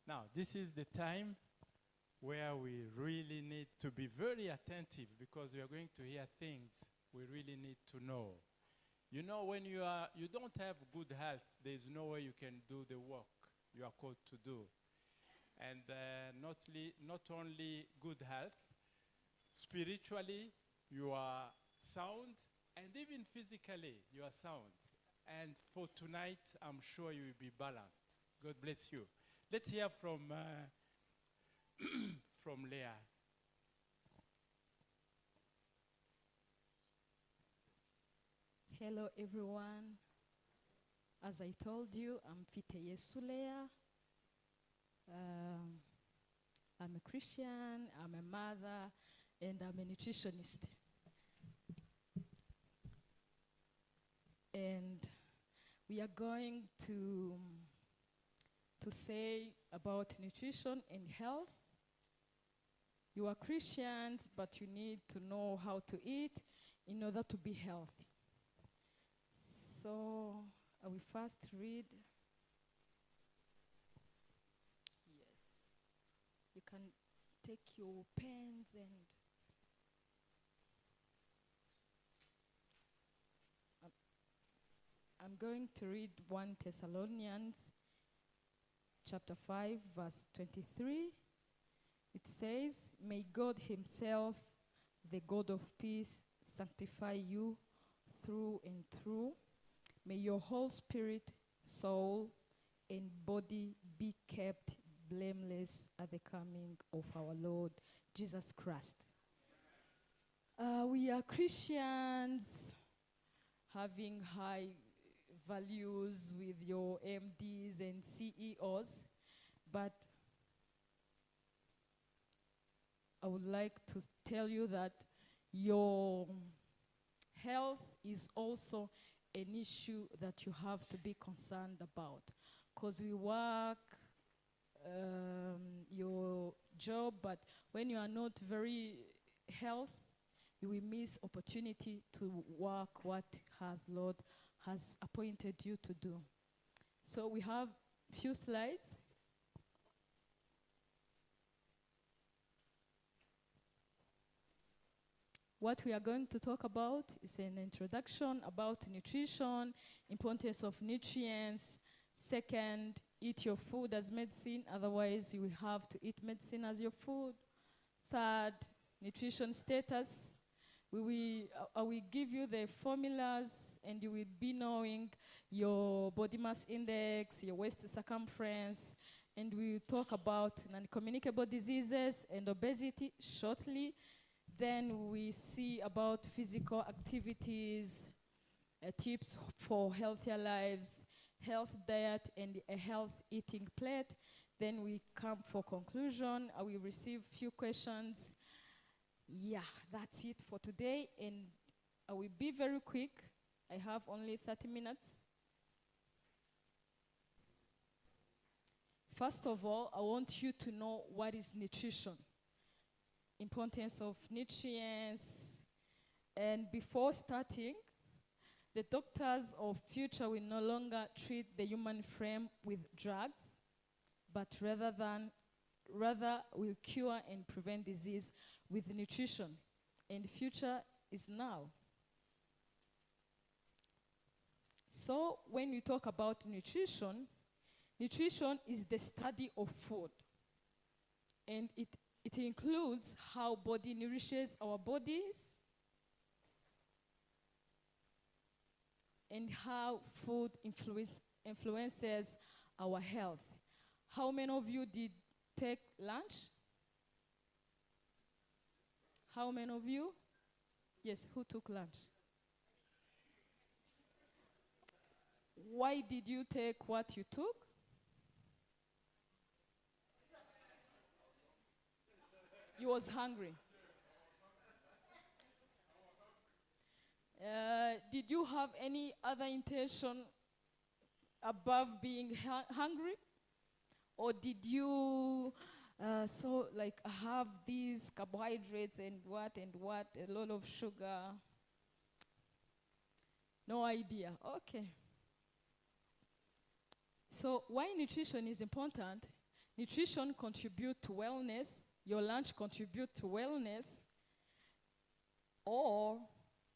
Now, this is the time where we really need to be very attentive because we are going to hear things we really need to know. You know, when you don't have good health, there's no way you can do the work you are called to do. And not only good health, spiritually you are sound, and even physically you are sound. And for tonight, I'm sure you will be balanced. God bless you. Let's hear from from Leah. Hello everyone. As I told you, I'm Mfiteyesu. I'm a Christian, I'm a mother, and I'm a nutritionist. And we are going to say about nutrition and health. You are Christians, but you need to know how to eat in order to be healthy. So I will first read. Yes. You can take your pens and I'm going to read 1 Thessalonians chapter 5, verse 23. It says, "May God himself, the God of peace, sanctify you through and through. May your whole spirit, soul, and body be kept blameless at the coming of our Lord Jesus Christ." We are Christians having high values with your MDs and CEOs, but I would like to tell you that your health is also an issue that you have to be concerned about, because we work your job, but when you are not very healthy, you will miss opportunity to work what Lord has appointed you to do. So we have few slides. What we are going to talk about is an introduction about nutrition, importance of nutrients. Second, eat your food as medicine, otherwise you will have to eat medicine as your food. Third, nutrition status. I will give you the formulas and you will be knowing your body mass index, your waist circumference, and we will talk about non-communicable diseases and obesity shortly. Then we see about physical activities, tips for healthier lives, health diet, and a health eating plate. Then we come for conclusion. I will receive few questions. Yeah, that's it for today, and I will be very quick. I have only 30 minutes. First of all, I want you to know what is nutrition, importance of nutrients, and before starting, the doctors of future will no longer treat the human frame with drugs, but rather will cure and prevent disease with nutrition, and the future is now. So when we talk about nutrition, nutrition is the study of food, and it includes how body nourishes our bodies and how food influences our health. How many of you did take lunch? How many of you? Yes, who took lunch? Why did you take what you took? You was hungry. Did you have any other intention above being hungry? Or did you have these carbohydrates and what, a lot of sugar? No idea. Okay. So why nutrition is important? Nutrition contribute to wellness. Your lunch contribute to wellness, or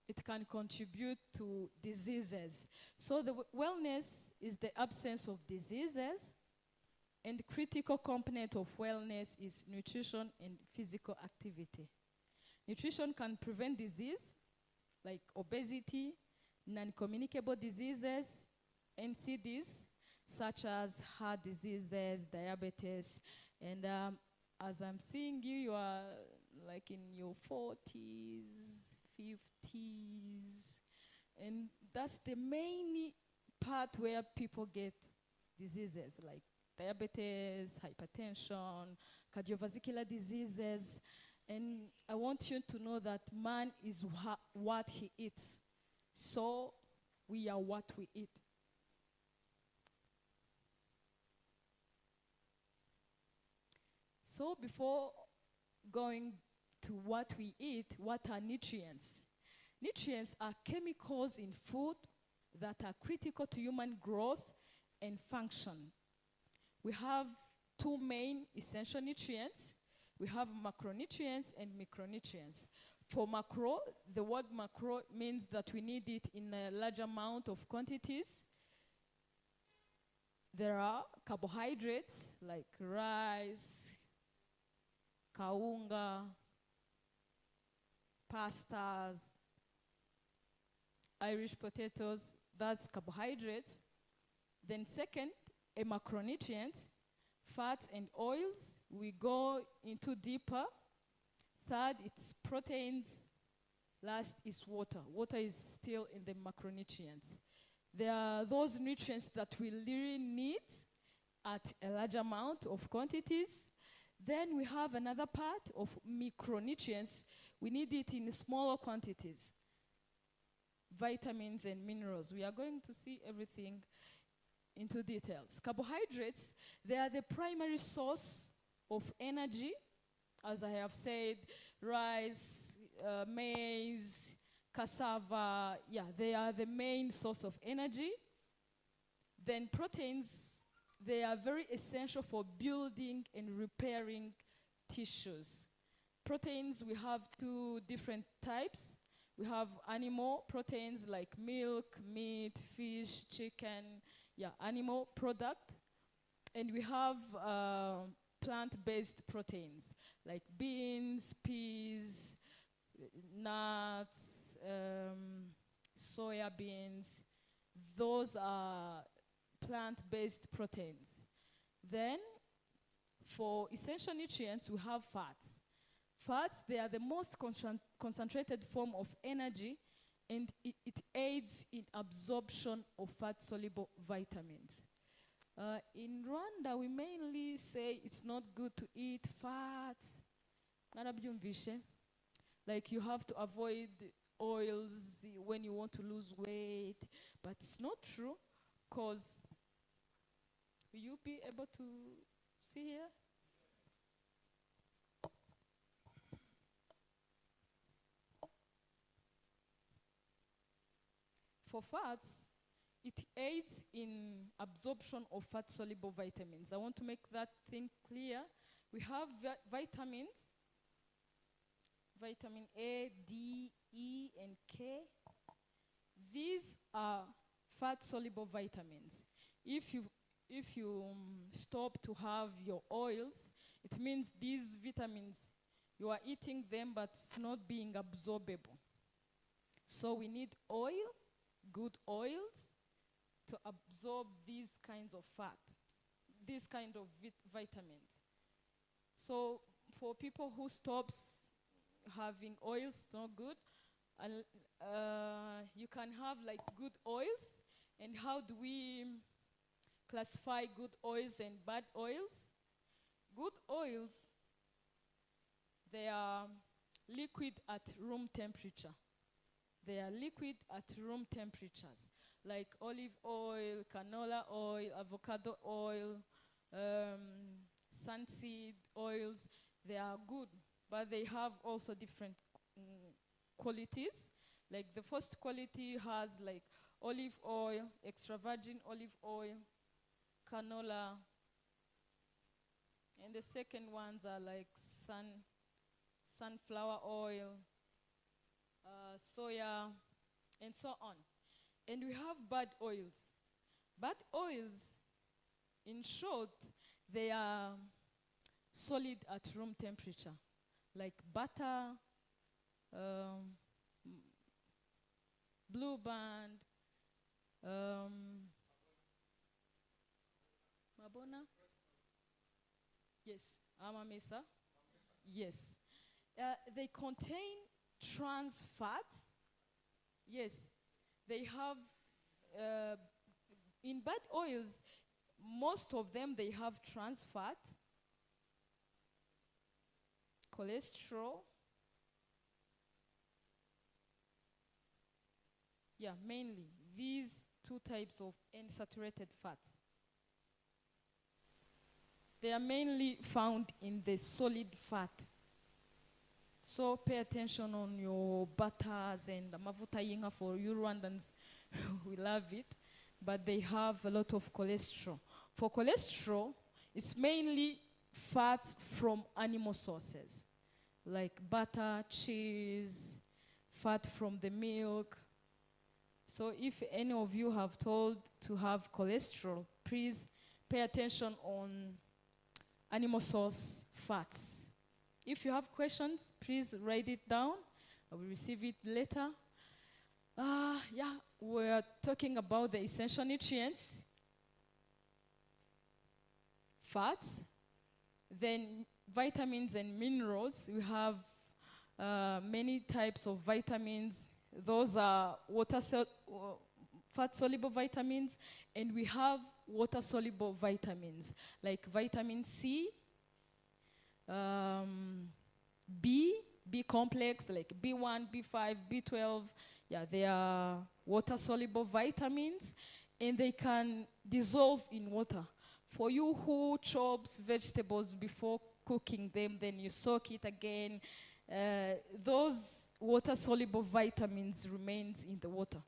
it can contribute to diseases. So the wellness is the absence of diseases, and critical component of wellness is nutrition and physical activity. Nutrition can prevent disease, like obesity, non-communicable diseases, NCDs, such as heart diseases, diabetes, and as I'm seeing you, you are like in your 40s, 50s, and that's the main part where people get diseases like diabetes, hypertension, cardiovascular diseases. And I want you to know that man is what he eats. So we are what we eat. So before going to what we eat, what are nutrients? Nutrients are chemicals in food that are critical to human growth and function. We have two main essential nutrients. We have macronutrients and micronutrients. For macro, the word macro means that we need it in a large amount of quantities. There are carbohydrates like rice, kaunga, pastas, Irish potatoes, that's carbohydrates. Then second, a macronutrient, fats and oils. We go into deeper. Third, it's proteins. Last is water. Water is still in the macronutrients. There are those nutrients that we really need at a large amount of quantities. Then we have another part of micronutrients. We need it in smaller quantities. Vitamins and minerals. We are going to see everything into details. Carbohydrates, they are the primary source of energy. As I have said, rice, maize, cassava, they are the main source of energy. Then proteins, they are very essential for building and repairing tissues. Proteins, we have two different types. We have animal proteins like milk, meat, fish, chicken, animal product. And we have plant-based proteins like beans, peas, nuts, soya beans. Those are plant-based proteins. Then, for essential nutrients, we have fats. Fats, they are the most concentrated form of energy, and it aids in absorption of fat-soluble vitamins. In Rwanda, we mainly say it's not good to eat fats. Like you have to avoid oils when you want to lose weight, but it's not true, because will you be able to see here? For fats, it aids in absorption of fat-soluble vitamins. I want to make that thing clear. We have vitamins, vitamin A, D, E, and K. These are fat-soluble vitamins. If you stop to have your oils, it means these vitamins, you are eating them, but it's not being absorbable. So we need oil, good oils, to absorb these kinds of fat, these kind of vitamins. So for people who stops having oils, it's not good. And you can have like good oils. And how do we classify good oils and bad oils? Good oils, they are liquid at room temperature. They are liquid at room temperatures, like olive oil, canola oil, avocado oil, sunseed oils. They are good, but they have also different qualities. Like the first quality has like olive oil, extra virgin olive oil, canola, And the second ones are like sunflower oil, soya, and so on. And we have bad oils. Bad oils, in short, they are solid at room temperature, like butter, Blue Band, Mabona? Yes, Amamesa? Yes. They contain trans fats. Yes, they have, in bad oils, most of them, they have trans fat, cholesterol. Yeah, mainly these two types of unsaturated fats. They are mainly found in the solid fat. So pay attention on your butters and the mafuta yinga for you Rwandans. We love it, but they have a lot of cholesterol. For cholesterol, it's mainly fats from animal sources, like butter, cheese, fat from the milk. So if any of you have told to have cholesterol, please pay attention on animal source fats. If you have questions, please write it down. I will receive it later. Yeah, we're talking about the essential nutrients, fats, then vitamins and minerals. We have many types of vitamins. Those are fat-soluble vitamins, and we have water-soluble vitamins, like vitamin C, B complex, like B1, B5, B12. Yeah, they are water-soluble vitamins, and they can dissolve in water. For you who chops vegetables before cooking them, then you soak it again, those water-soluble vitamins remains in the water.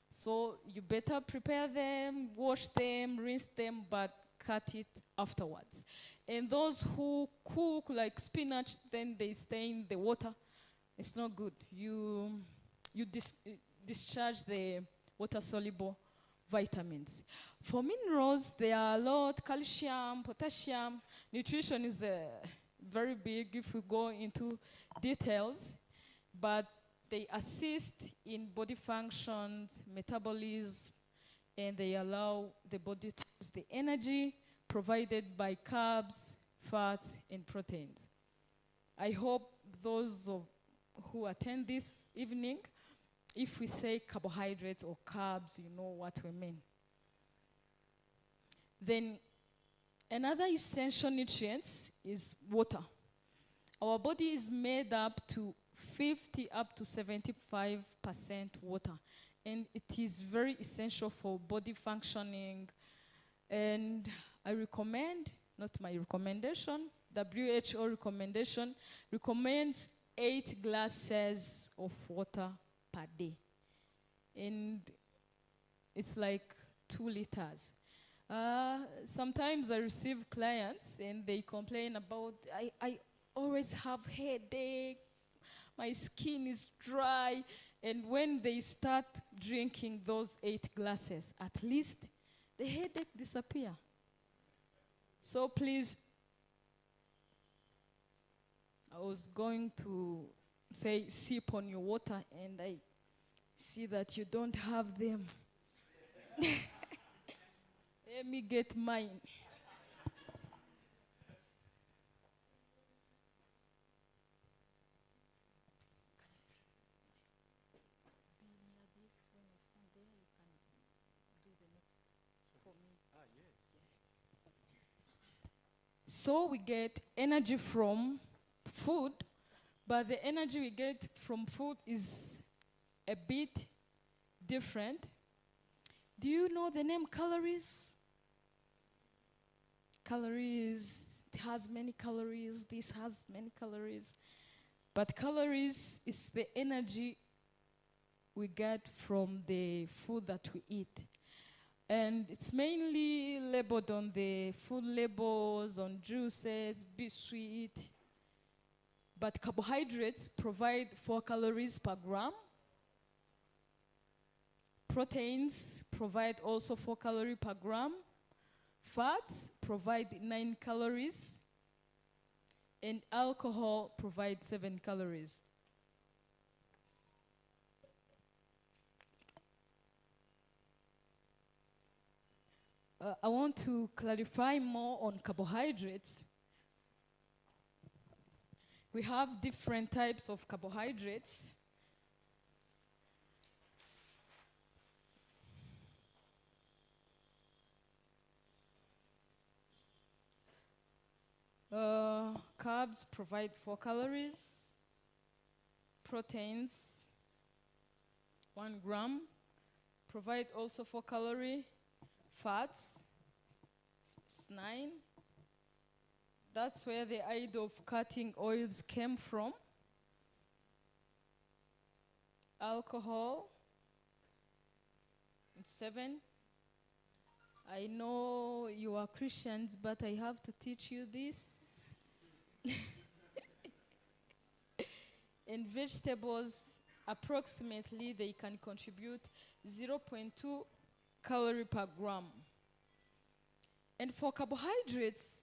So you better prepare them, wash them, rinse them, but cut it afterwards. And those who cook like spinach, then they stay in the water. It's not good. You discharge the water-soluble vitamins. For minerals, there are a lot: calcium, potassium. Nutrition is very big if we go into details, but they assist in body functions, metabolism, and they allow the body to use the energy provided by carbs, fats, and proteins. I hope those who attend this evening, if we say carbohydrates or carbs, you know what we mean. Then another essential nutrient is water. Our body is made up to 50 up to 75% water, and it is very essential for body functioning. And I recommend, not my recommendation, WHO recommendation recommends 8 glasses of water per day. And it's like 2 liters. Sometimes I receive clients and they complain about, I always have headache, my skin is dry. And when they start drinking those 8 glasses, at least the headache disappear. So please, I was going to say sip on your water, and I see that you don't have them. Let me get mine. So we get energy from food, but the energy we get from food is a bit different. Do you know the name calories? Calories, it has many calories, this has many calories. But calories is the energy we get from the food that we eat. And it's mainly labeled on the food labels, on juices, be sweet. But carbohydrates provide 4 calories per gram. Proteins provide also 4 calories per gram. Fats provide 9 calories. And alcohol provides 7 calories. I want to clarify more on carbohydrates. We have different types of carbohydrates. Carbs provide 4 calories. Proteins, 1 gram, provide also 4 calories. Fats, 9. That's where the idea of cutting oils came from. Alcohol, 7. I know you are Christians, but I have to teach you this. And vegetables, approximately, they can contribute 0.2 calorie per gram. And for carbohydrates,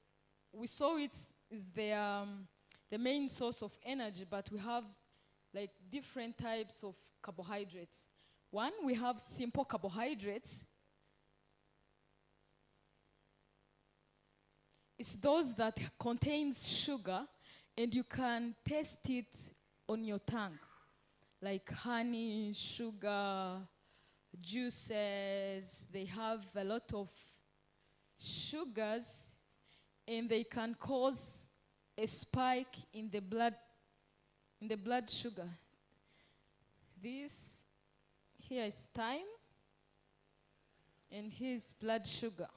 we saw it is the main source of energy, but we have like different types of carbohydrates. One, we have simple carbohydrates. It's those that contains sugar, and you can taste it on your tongue, like honey, sugar, juices. They have a lot of sugars, and they can cause a spike in the blood sugar. This here is thyme, and here is blood sugar.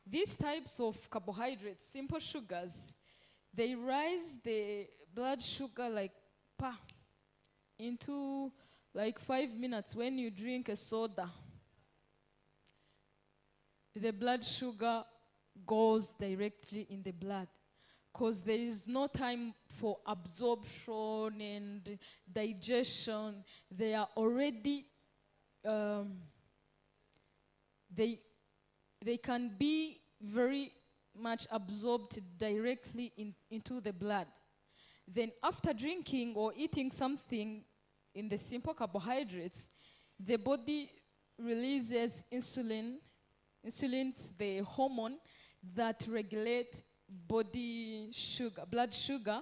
These types of carbohydrates, simple sugars, they rise the blood sugar like into like 5 minutes. When you drink a soda, the blood sugar goes directly in the blood, because there is no time for absorption and digestion. They are already, they can be very much absorbed directly into the blood. Then after drinking or eating something in the simple carbohydrates, the body releases insulin. Insulin is the hormone that regulates body sugar, blood sugar.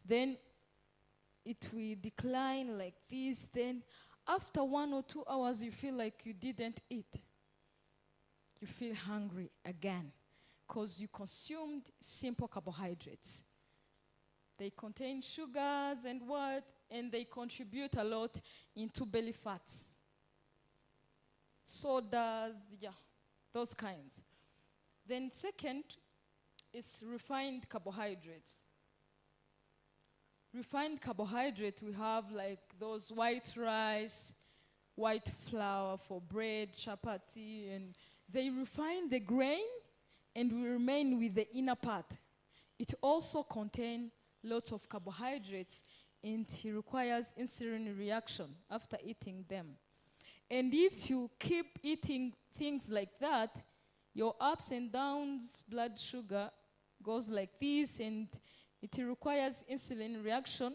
Then it will decline like this. Then after 1 or 2 hours, you feel like you didn't eat. You feel hungry again because you consumed simple carbohydrates. They contain sugars and they contribute a lot into belly fats. Sodas, those kinds. Then second is refined carbohydrates. Refined carbohydrates, we have like those white rice, white flour for bread, chapati, and they refine the grain and we remain with the inner part. It also contains lots of carbohydrates and it requires insulin reaction after eating them. And if you keep eating things like that, your ups and downs blood sugar goes like this, and it requires insulin reaction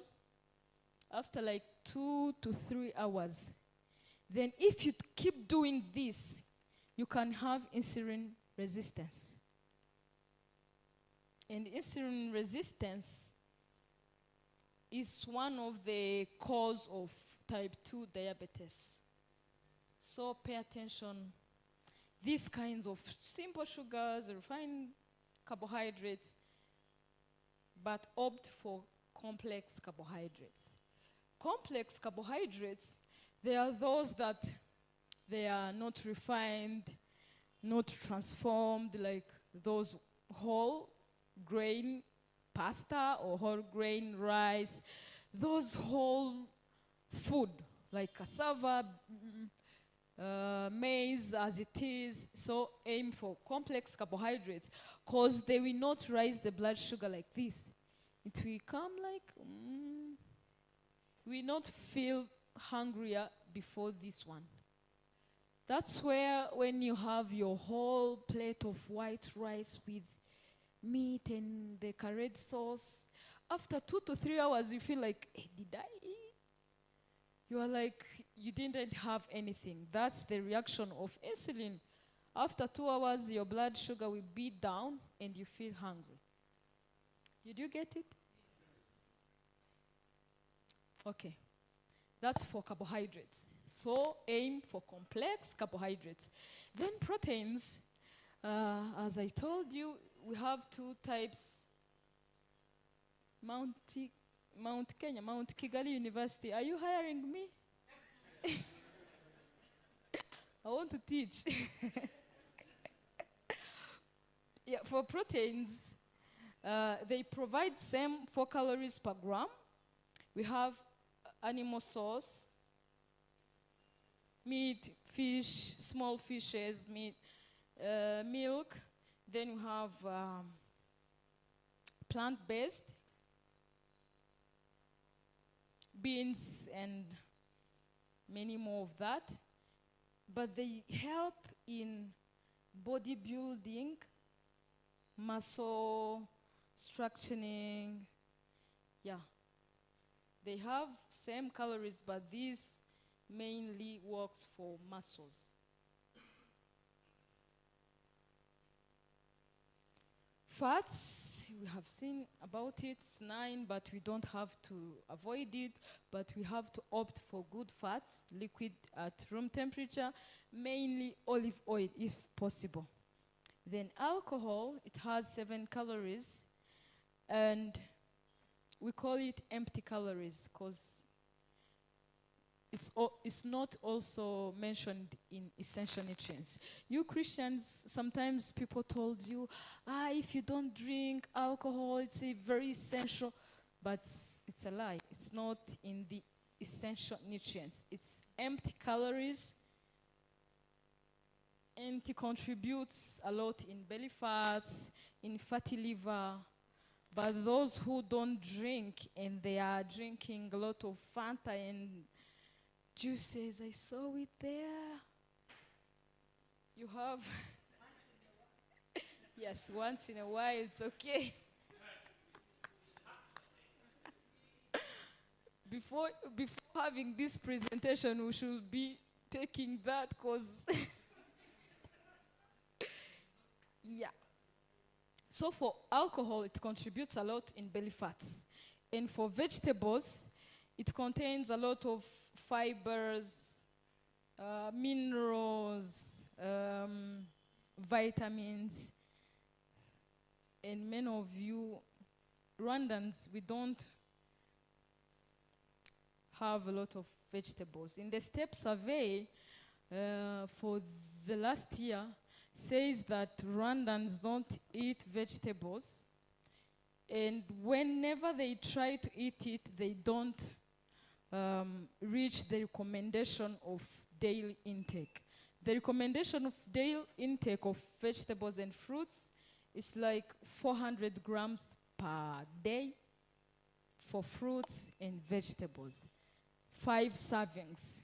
after like 2 to 3 hours. Then if you keep doing this, you can have insulin resistance. And insulin resistance is one of the cause of type 2 diabetes. So pay attention. These kinds of simple sugars, refined carbohydrates, but opt for complex carbohydrates. Complex carbohydrates, they are those that they are not refined, not transformed, like those whole grain pasta or whole grain rice, those whole food like cassava, maize as it is. So aim for complex carbohydrates because they will not rise the blood sugar like this. It will come like, we not feel hungrier before this one. That's where when you have your whole plate of white rice with meat and the curried sauce, after 2 to 3 hours you feel like, hey, did I eat? You are like, you didn't have anything. That's the reaction of insulin. After 2 hours, your blood sugar will be down and you feel hungry. Did you get it? Okay. That's for carbohydrates. So aim for complex carbohydrates. Then proteins, as I told you, we have 2 types. Mount Kenya, Mount Kigali University. Are you hiring me? I want to teach. Yeah, for proteins, they provide same 4 calories per gram. We have animal source, meat, fish, small fishes, meat, milk. Then we have plant-based, beans and many more of that. But they help in bodybuilding, muscle structuring. Yeah. They have same calories, but this mainly works for muscles. Fats, we have seen about it, it's 9, but we don't have to avoid it, but we have to opt for good fats, liquid at room temperature, mainly olive oil if possible. Then alcohol, it has 7 calories, and we call it empty calories because it's not also mentioned in essential nutrients. You Christians, sometimes people told you, if you don't drink alcohol, it's very essential. But it's a lie. It's not in the essential nutrients. It's empty calories, and it contributes a lot in belly fats, in fatty liver. But those who don't drink and they are drinking a lot of Fanta and juices, I saw it there. You have, yes, once in a while, it's okay. Before having this presentation, we should be taking that because, yeah. So for alcohol, it contributes a lot in belly fats. And for vegetables, it contains a lot of fibers, minerals, vitamins. And many of you Rwandans, we don't have a lot of vegetables. In the STEP survey for the last year, says that Rwandans don't eat vegetables, and whenever they try to eat it, they don't reach the recommendation of daily intake. The recommendation of daily intake of vegetables and fruits is like 400 grams per day for fruits and vegetables. 5 servings.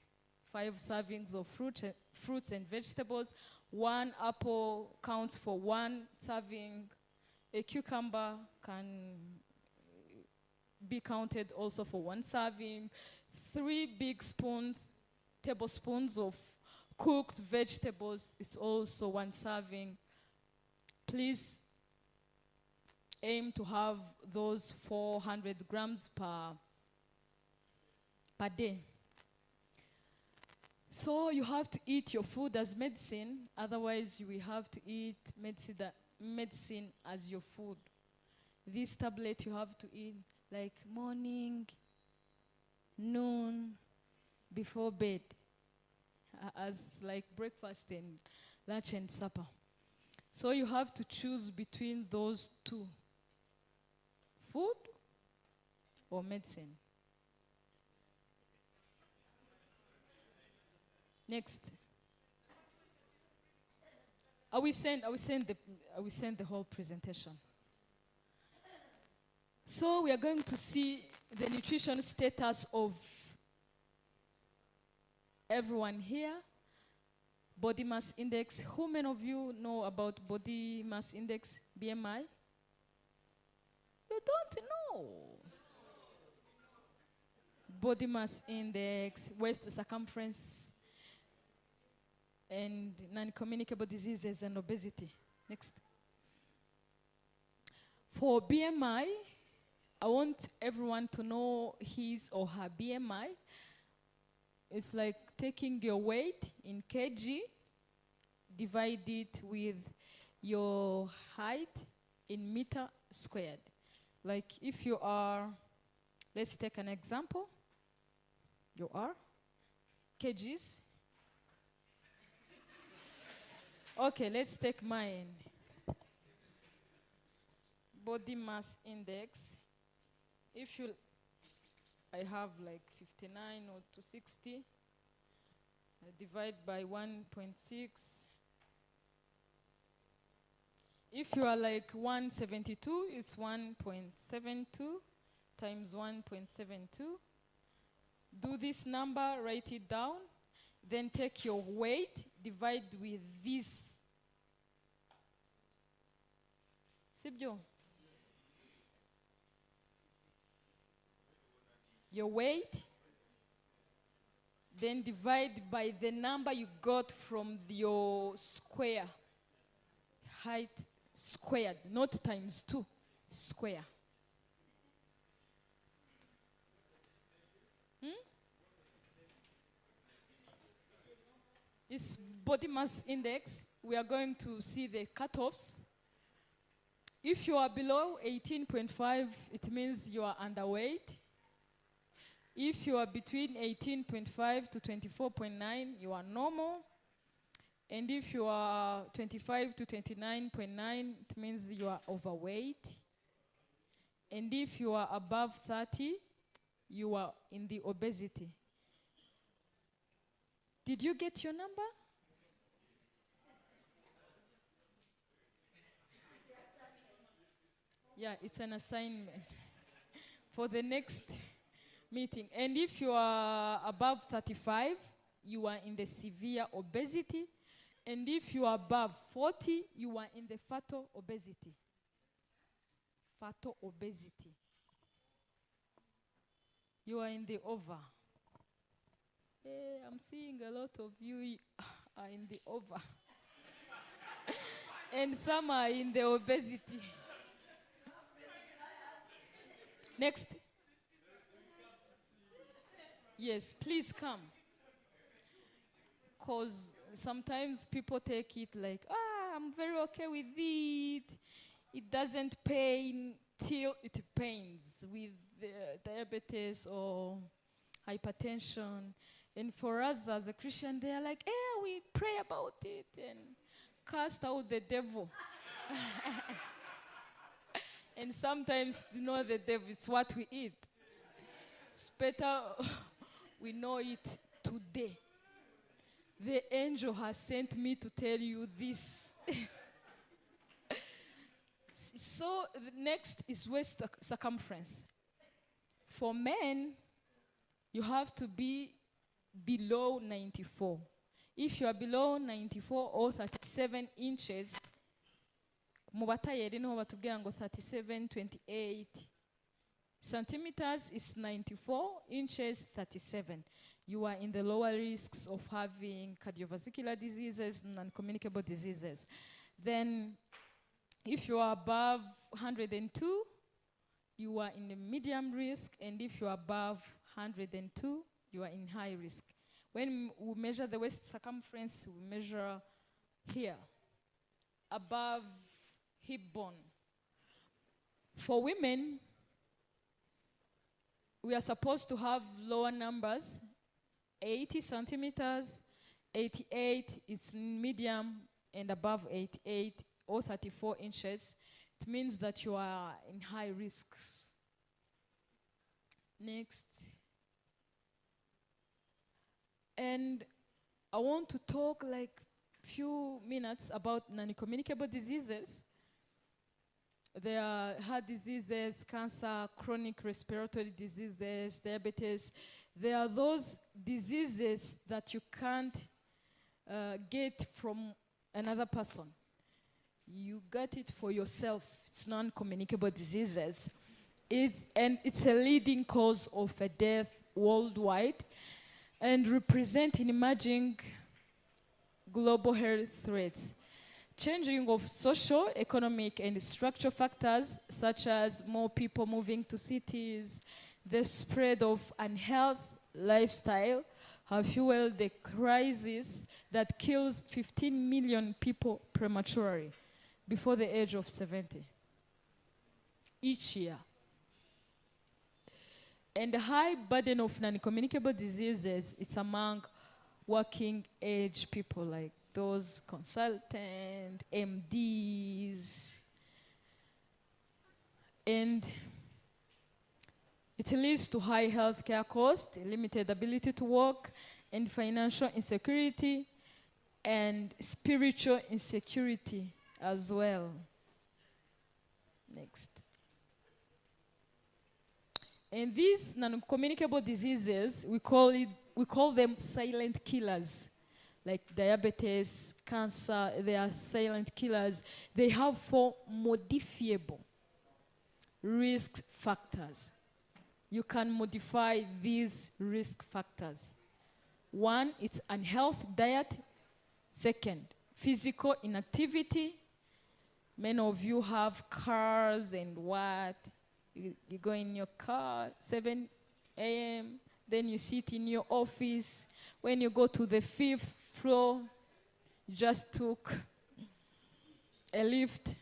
5 servings of fruits and vegetables. 1 apple counts for 1 serving. A cucumber can be counted also for 1 serving. 3 big tablespoons of cooked vegetables is also 1 serving. Please aim to have those 400 grams per day. So you have to eat your food as medicine, otherwise you will have to eat medicine as your food. This tablet you have to eat like morning, noon, before bed, as like breakfast and lunch and supper. So you have to choose between those 2, food or medicine. Next. I will send the whole presentation. So we are going to see the nutrition status of everyone here. Body mass index. How many of you know about body mass index, BMI? You don't know. Body mass index, waist circumference, and non-communicable diseases and obesity. Next. For BMI, I want everyone to know his or her BMI. It's like taking your weight in kg, divide it with your height in meter squared. Like if you are, let's take an example. You are kgs. Okay, let's take mine. Body mass index. If you, I have like 59 or 260. I divide by 1.6. If you are like 172, it's 1.72 times 1.72. Do this number, write it down, then take your weight, divide with this. Sibyo? Your weight, then divide by the number you got from your square. Height squared, not times 2, square. It's body mass index. We are going to see the cutoffs. If you are below 18.5, it means you are underweight. If you are between 18.5 to 24.9, you are normal. And if you are 25 to 29.9, it means you are overweight. And if you are above 30, you are in the obesity. Did you get your number? Yeah, it's an assignment for the next meeting. And if you are above 35, you are in the severe obesity. And if you are above 40, you are in the fatal obesity. Fatal obesity. You are in the over. Hey, I'm seeing a lot of you are in the over. And some are in the obesity. Next. Yes, please come. Because sometimes people take it like, I'm very okay with it. It doesn't pain till it pains with diabetes or hypertension. And for us as a Christian, they are like, we pray about it and cast out the devil. And sometimes, the devil, it's what we eat. It's better we know it today. The angel has sent me to tell you this. So the next is waist circumference. For men, you have to be below 94. If you are below 94 or 37 inches, mu batayeri niho batubwira ngo 37, 28 centimeters is 94, inches 37. You are in the lower risks of having cardiovascular diseases and non-communicable diseases. Then, if you are above 102, you are in the medium risk, and if you are above 102, you are in high risk. When we measure the waist circumference, we measure here, above hip bone. For women, we are supposed to have lower numbers, 80 centimeters, 88, it's medium, and above 88 or 34 inches. It means that you are in high risks. Next. And I want to talk like few minutes about non-communicable diseases. There are heart diseases, cancer, chronic respiratory diseases, diabetes. There are those diseases that you can't get from another person. You get it for yourself. It's non-communicable diseases. It's a leading cause of a death worldwide and represent in emerging global health threats. Changing of social, economic, and structural factors, such as more people moving to cities, the spread of unhealthy lifestyle, have fueled the crisis that kills 15 million people prematurely before the age of 70 each year. And the high burden of non-communicable diseases, it's among working age people, like those consultants, MDs. And it leads to high healthcare costs, limited ability to work, and financial insecurity, and spiritual insecurity as well. Next. And these non-communicable diseases, we call them silent killers. Like diabetes, cancer, they are silent killers. They have 4 modifiable risk factors. You can modify these risk factors. 1, it's unhealthy diet. 2nd, physical inactivity. Many of you have cars and what? You go in your car, 7 a.m., then you sit in your office. When you go to the 5th floor, you just took a lift.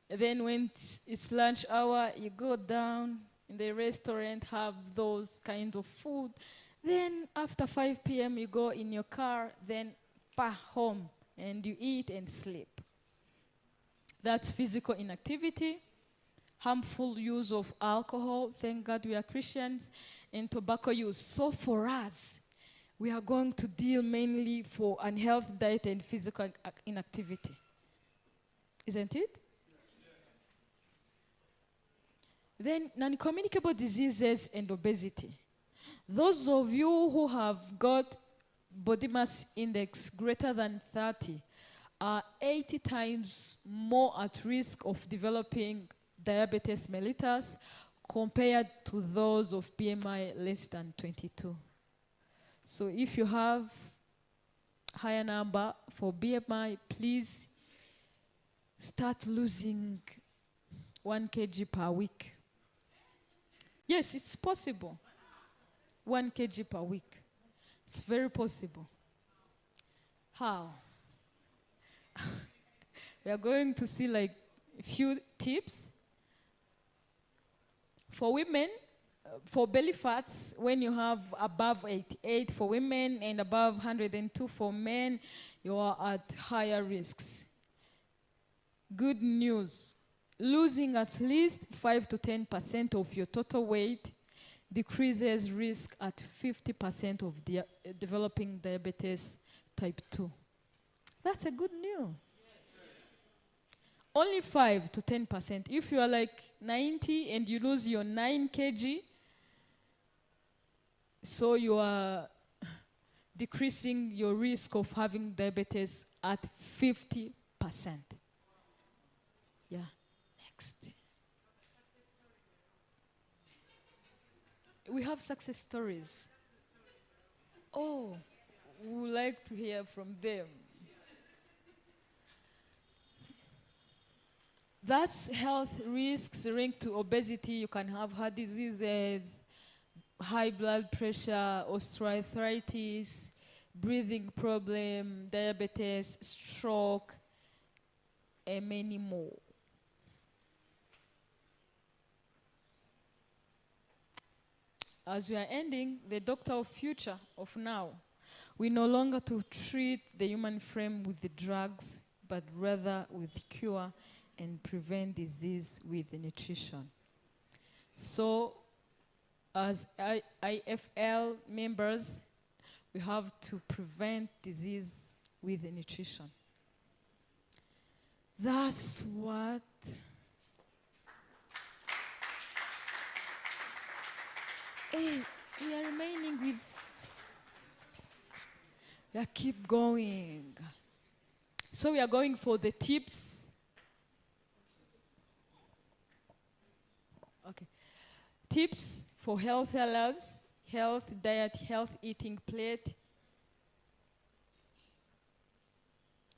Then when it's lunch hour, you go down in the restaurant, have those kinds of food. Then after 5 p.m., you go in your car, then home, and you eat and sleep. That's physical inactivity. Harmful use of alcohol, thank God we are Christians, and tobacco use. So for us, we are going to deal mainly for unhealthy diet and physical inactivity. Isn't it? Yes. Then non-communicable diseases and obesity. Those of you who have got body mass index greater than 30 are 80 times more at risk of developing diabetes mellitus compared to those of BMI less than 22. So if you have higher number for BMI, please start losing 1 kg per week. Yes, it's possible. 1 kg per week. It's very possible. How? We are going to see like a few tips. For women, for belly fats, when you have above 88 for women and above 102 for men, you are at higher risks. Good news. Losing at least 5 to 10% of your total weight decreases risk at 50% of developing diabetes type 2. That's a good news. Only 5 to 10%. If you are like 90 and you lose your 9 kg, so you are decreasing your risk of having diabetes at 50%. Yeah. Next. We have success stories. Oh, we would like to hear from them. That's health risks linked to obesity. You can have heart diseases, high blood pressure, osteoarthritis, breathing problem, diabetes, stroke, and many more. As we are ending, the doctor of future, of now, we no longer to treat the human frame with the drugs, but rather with cure and prevent disease with nutrition. So, as IFL members, we have to prevent disease with the nutrition. That's what we are remaining with. We keep going. So we are going for the tips. Okay. Tips for healthier lives, health diet, health eating plate.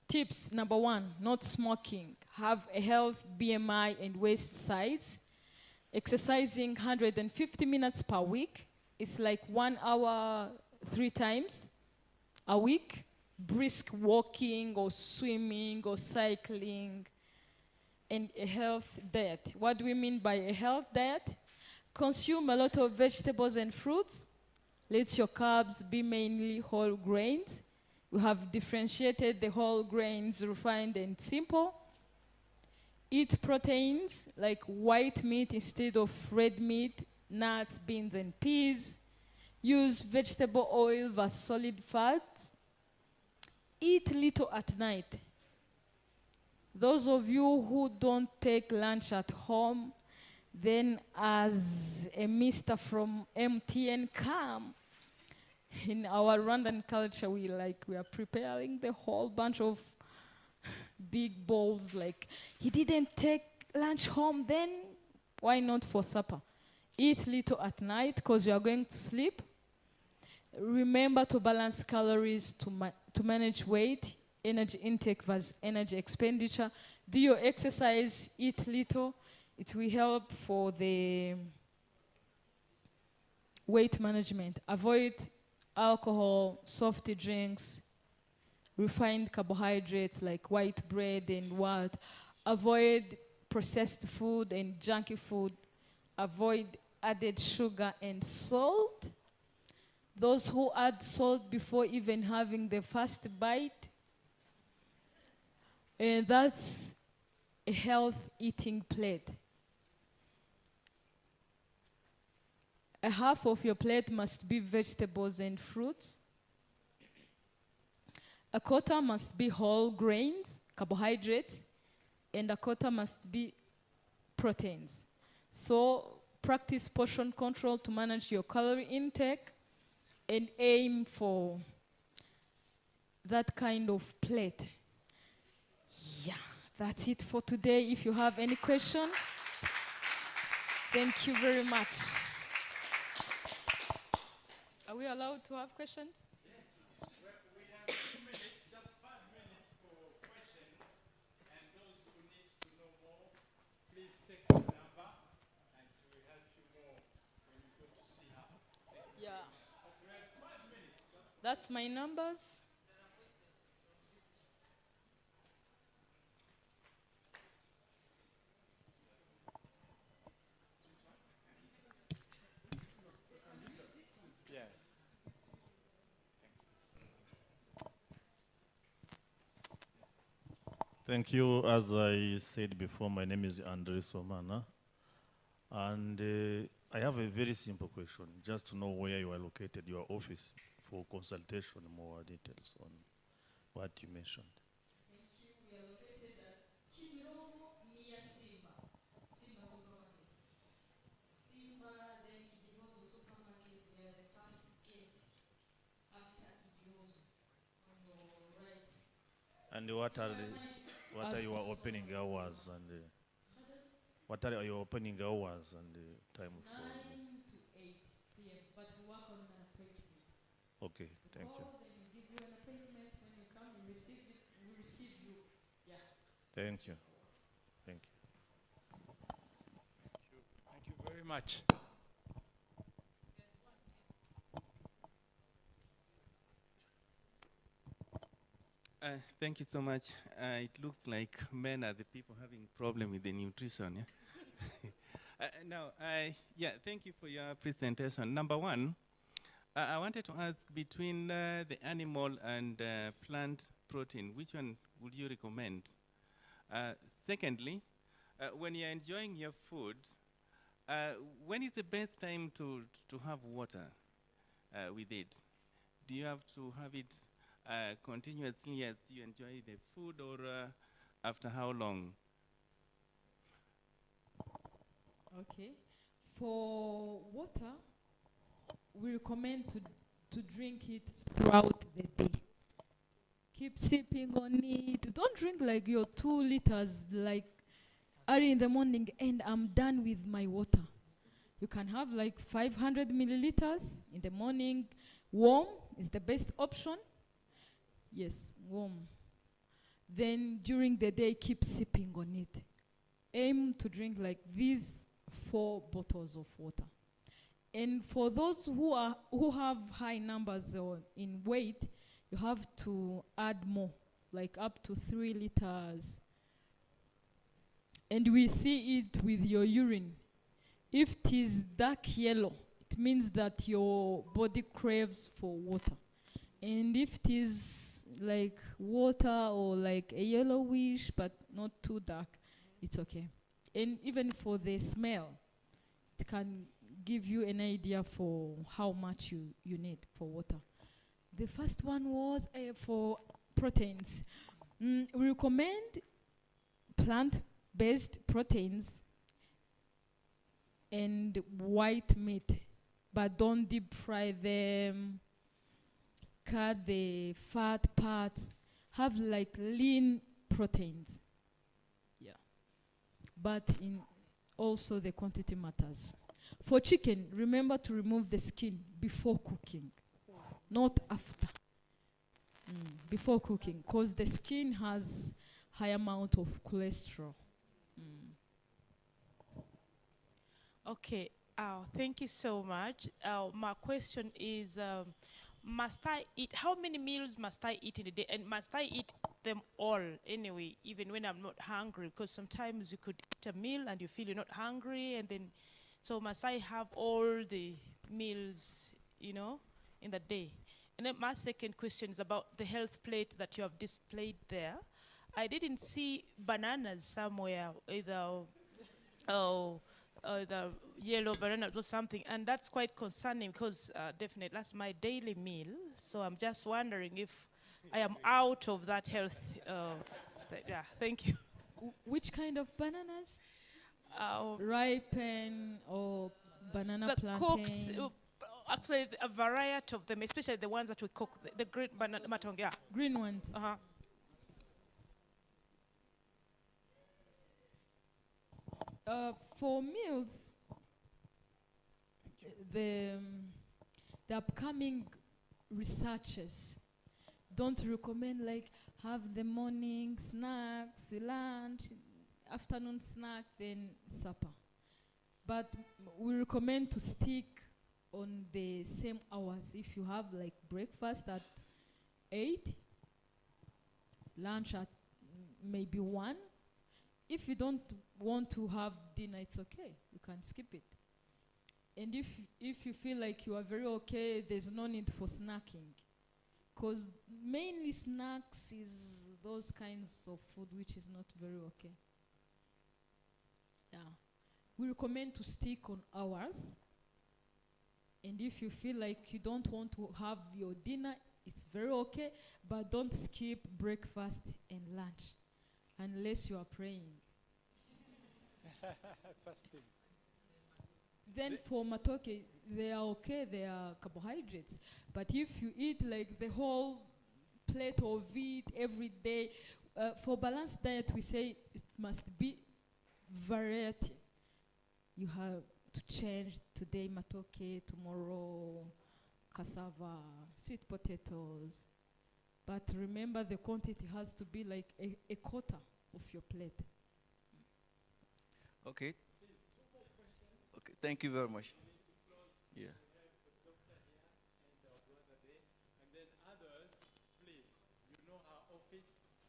Tips, number 1, not smoking. Have a health BMI and waist size. Exercising 150 minutes per week. It's like 1 hour 3 times a week. Brisk walking or swimming or cycling. And a health diet. What do we mean by a health diet? Consume a lot of vegetables and fruits. Let your carbs be mainly whole grains. We have differentiated the whole grains, refined and simple. Eat proteins like white meat instead of red meat, nuts, beans, and peas. Use vegetable oil versus solid fats. Eat little at night. Those of you who don't take lunch at home, then as a mister from MTN come, in our Rwandan culture, we are preparing the whole bunch of big bowls. Like, he didn't take lunch home, then why not for supper? Eat little at night because you are going to sleep. Remember to balance calories to manage weight, energy intake versus energy expenditure. Do your exercise, eat little. It will help for the weight management. Avoid alcohol, soft drinks, refined carbohydrates like white bread and what. Avoid processed food and junky food. Avoid added sugar and salt. Those who add salt before even having the first bite, and that's a health eating plate. A half of your plate must be vegetables and fruits. A quarter must be whole grains, carbohydrates, and a quarter must be proteins. So practice portion control to manage your calorie intake and aim for that kind of plate. Yeah, that's it for today. If you have any question, thank you very much. Are we allowed to have questions? Yes. We have 2 minutes, just 5 minutes for questions. And those who need to know more, please take the number and she will help you more when you go to see her. Thank you. Yeah. But we have 5 minutes. That's my numbers. Yeah. Thank you. As I said before, my name is Andre Somana. And I have a very simple question, just to know where you are located, your office, for consultation, more details on what you mentioned. Thank you. We are located at Kimirongo near Simba. Simba supermarket. Simba, then Igihozo supermarket. We are the first gate after Igihozo on your right. And what are your opening hours and what are your opening hours and time for? 9 to 8 p.m. But we work on an appointment. Okay, thank you. Then we give you an appointment. When you come, we receive you. Yeah. Thank you. Thank you. Thank you very much. Thank you so much. It looks like men are the people having problem with the nutrition. Yeah? Thank you for your presentation. Number 1, I wanted to ask between the animal and plant protein, which one would you recommend? Secondly, when you're enjoying your food, when is the best time to have water with it? Do you have to have it continuously as you enjoy the food, or after how long? Okay. For water, we recommend to drink it throughout the day. Keep sipping on it. Don't drink like your 2 liters like early in the morning and I'm done with my water. You can have like 500 milliliters in the morning. Warm is the best option. Yes, warm. Then during the day, keep sipping on it. Aim to drink like these 4 bottles of water. And for those who have high numbers in weight, you have to add more, like up to 3 liters. And we see it with your urine. If it is dark yellow, it means that your body craves for water. And if it is like water or like a yellowish but not too dark, it's okay. And even for the smell, it can give you an idea for how much you need for water. The first one was for proteins. We recommend plant-based proteins and white meat, but don't deep fry them. Cut the fat parts. Have like lean proteins. Yeah. But also the quantity matters. For chicken, remember to remove the skin before cooking, not after. Before cooking, because the skin has high amount of cholesterol. Okay, thank you so much. My question is, must I eat, how many meals must I eat in a day? And must I eat them all anyway, even when I'm not hungry? Because sometimes you could eat a meal and you feel you're not hungry, and then, so must I have all the meals, in the day? And then my second question is about the health plate that you have displayed there. I didn't see bananas somewhere, either the yellow bananas or something, and that's quite concerning because definitely that's my daily meal. So I'm just wondering if I am out of that health state. Yeah, thank you. Which kind of bananas? Ripen or banana plantains? Cooked, actually a variety of them, especially the ones that we cook, the green banana matong, yeah. Green ones. For meals, the upcoming researchers don't recommend like have the morning snacks, the lunch, afternoon snack, then supper. But we recommend to stick on the same hours. If you have like breakfast at 8, lunch at maybe 1, if you don't want to have dinner, it's okay. You can skip it. And if you feel like you are very okay, there's no need for snacking. Because mainly snacks is those kinds of food which is not very okay. Yeah. We recommend to stick on hours. And if you feel like you don't want to have your dinner, it's very okay. But don't skip breakfast and lunch unless you are praying. Fasting. Then for matoke, they are okay, they are carbohydrates. But if you eat like the whole plate of it every day, for balanced diet, we say it must be variety. You have to change today matoke, tomorrow cassava, sweet potatoes. But remember the quantity has to be like a quarter of your plate. Okay. Okay, thank you very much. Yeah. And then others, please, you know her office,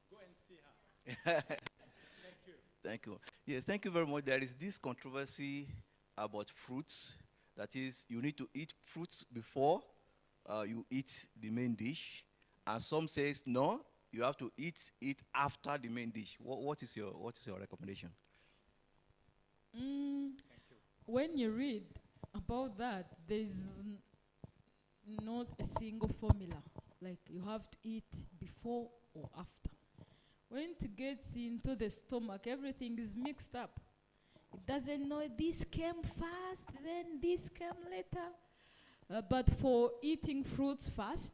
go and see her. Thank you. Thank you. Yes, thank you very much. There is this controversy about fruits. That is, you need to eat fruits before you eat the main dish. And some says, no, you have to eat it after the main dish. What is your recommendation? When you read about that, there's not a single formula. Like you have to eat before or after. When it gets into the stomach, everything is mixed up. It doesn't know this came first, then this came later. But for eating fruits fast,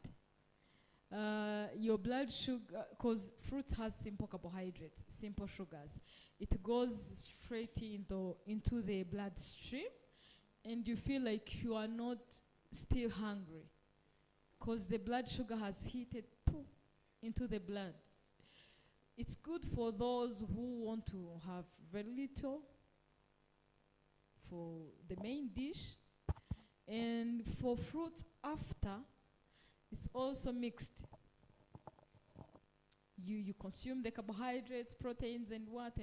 your blood sugar, because fruits has simple carbohydrates, simple sugars, it goes straight into the bloodstream, and you feel like you are not still hungry, because the blood sugar has heated into the blood. It's good for those who want to have very little for the main dish. And for fruits after, it's also mixed. You consume the carbohydrates, proteins, and what,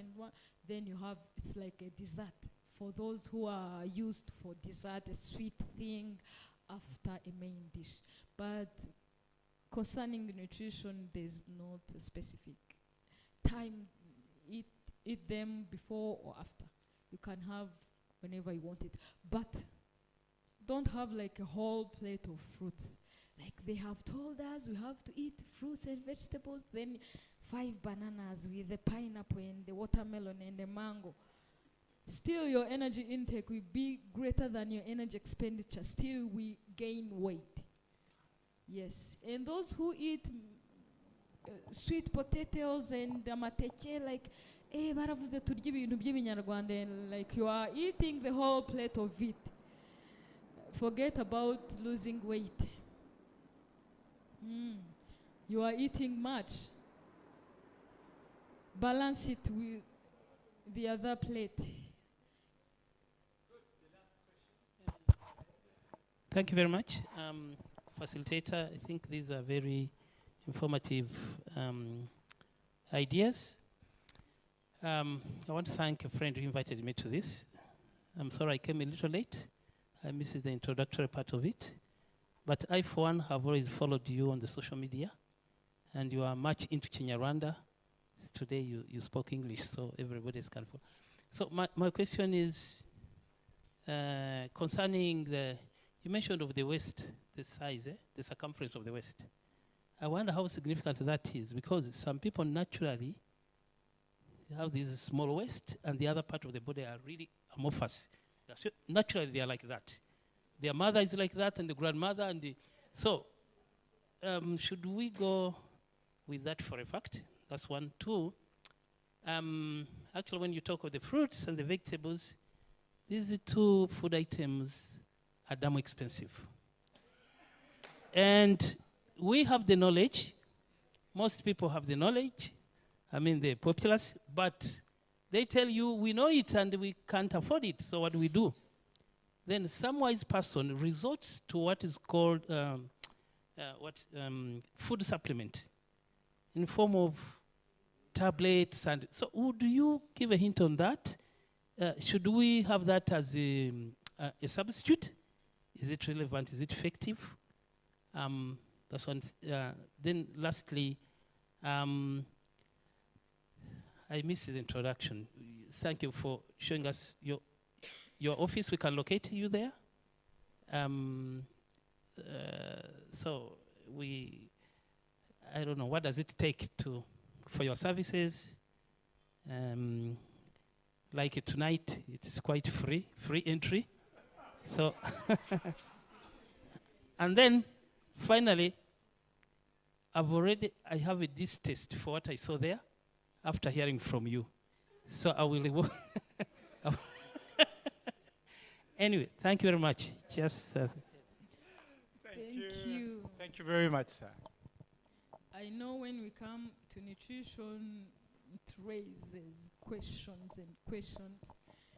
then you have, it's like a dessert. For those who are used for dessert, a sweet thing after a main dish. But concerning nutrition, there's not a specific time. Eat them before or after. You can have whenever you want it. But don't have like a whole plate of fruits. Like they have told us we have to eat fruits and vegetables, then 5 bananas with the pineapple and the watermelon and the mango. Still your energy intake will be greater than your energy expenditure. Still we gain weight. Yes. And those who eat sweet potatoes and amateke, like, baravuze turya ibintu by'ibinyarwanda, and like you are eating the whole plate of it. Forget about losing weight. You are eating much. Balance it with the other plate. Thank you very much. Facilitator, I think these are very informative ideas. I want to thank a friend who invited me to this. I'm sorry I came a little late. I missed the introductory part of it. But I, for one, have always followed you on the social media, and you are much into Kinyarwanda. Today you spoke English, so everybody is careful. So my question is concerning you mentioned of the waist, the size, the circumference of the waist. I wonder how significant that is, because some people naturally have this small waist, and the other part of the body are really amorphous. Naturally, they are like that. Their mother is like that, and the grandmother, and so should we go with that for a fact? That's one. Two, actually, when you talk of the fruits and the vegetables, these two food items are damn expensive. And we have the knowledge. Most people have the knowledge. I mean, the populace, but they tell you, we know it and we can't afford it, so what do we do? Then some wise person resorts to what is called food supplement in form of tablets. And so would you give a hint on that? Should we have that as a substitute? Is it relevant? Is it effective? That's one. Then lastly, I missed the introduction. Thank you for showing us your office. We can locate you there. So I don't know, what does it take for your services? Like tonight, it's quite free entry. So, and then finally, I have a distaste for what I saw there after hearing from you. So I will, anyway, thank you very much. Just Thank you. Thank you very much, sir. I know when we come to nutrition, it raises questions and questions,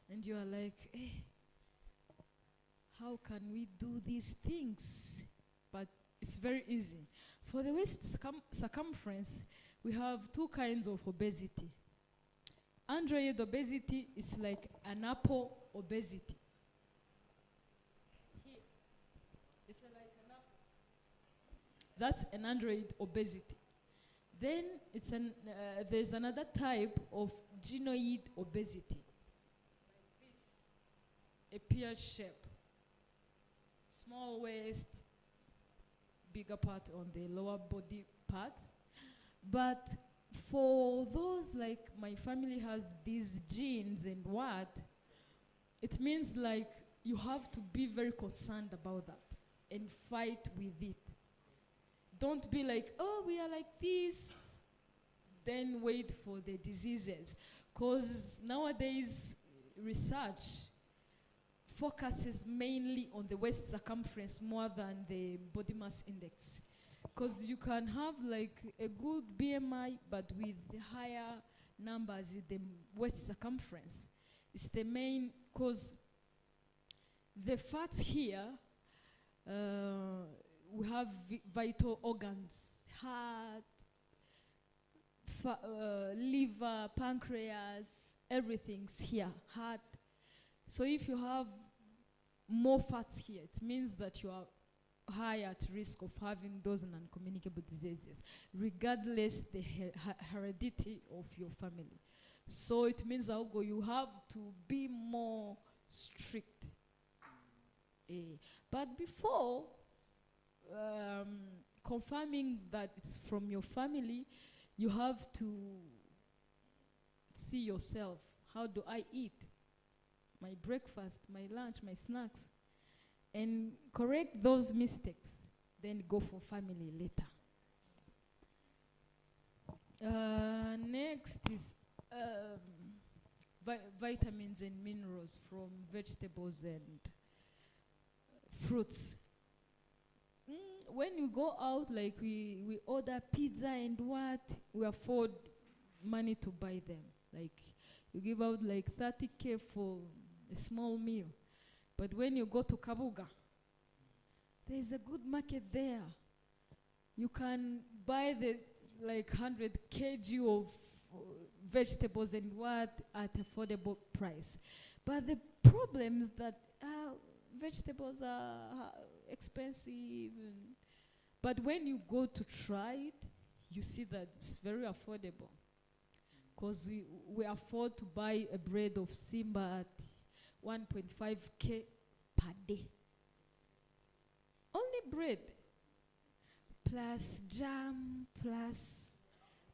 and you are like, how can we do these things? But it's very easy. For the waist circumference, we have two kinds of obesity. Android obesity is like an apple obesity. Here, it's like an apple. That's an android obesity. Then there's another type of gynoid obesity. Like this, a pear shape. Small waist, bigger part on the lower body part. But for those like my family has these genes and what, it means like you have to be very concerned about that and fight with it. Don't be like, oh, we are like this, then wait for the diseases. Because nowadays, research focuses mainly on the waist circumference more than the body mass index. Because you can have like a good BMI, but with higher numbers in the waist circumference. It's the main cause. The fats here, we have vital organs, heart, liver, pancreas, everything's here, heart. So if you have more fats here, it means that you are high at risk of having those non-communicable diseases, regardless the heredity of your family. So it means Augo, you have to be more strict. But before confirming that it's from your family, you have to see yourself. How do I eat? My breakfast, my lunch, my snacks. And correct those mistakes. Then go for family later. Next is vitamins and minerals from vegetables and fruits. When you go out, like we order pizza and what, we afford money to buy them. Like you give out like 30K for a small meal. But when you go to Kabuga, there's a good market there. You can buy the like 100 kg of vegetables and what at affordable price. But the problem is that vegetables are expensive. But when you go to try it, you see that it's very affordable. Because we afford to buy a bread of Simba at 1.5K per day. Only bread. Plus jam, plus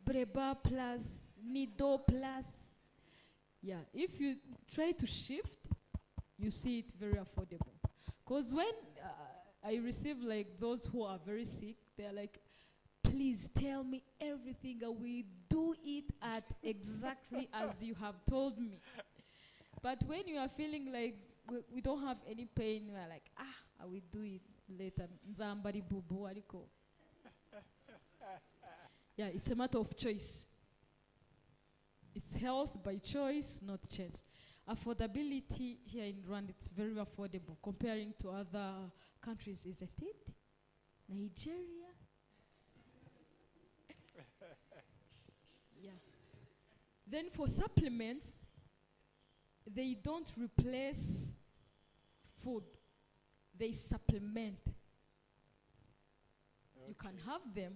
breba, plus nido, plus. Yeah, if you try to shift, you see it very affordable. Because when I receive like those who are very sick, they're like, please tell me everything. I will do it at exactly as you have told me. But when you are feeling like we don't have any pain, you are like, I will do it later. Yeah, it's a matter of choice. It's health by choice, not chance. Affordability here in Rwanda, it's very affordable comparing to other countries, isn't it? Nigeria. Yeah. Then for supplements, they don't replace food. They supplement. Okay. You can have them,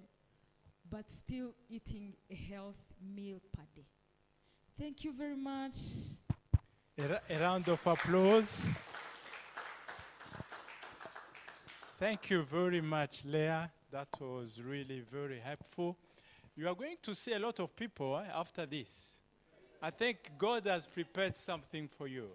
but still eating a healthy meal per day. Thank you very much. A round of applause. Thank you very much, Leah. That was really very helpful. You are going to see a lot of people after this. I think God has prepared something for you.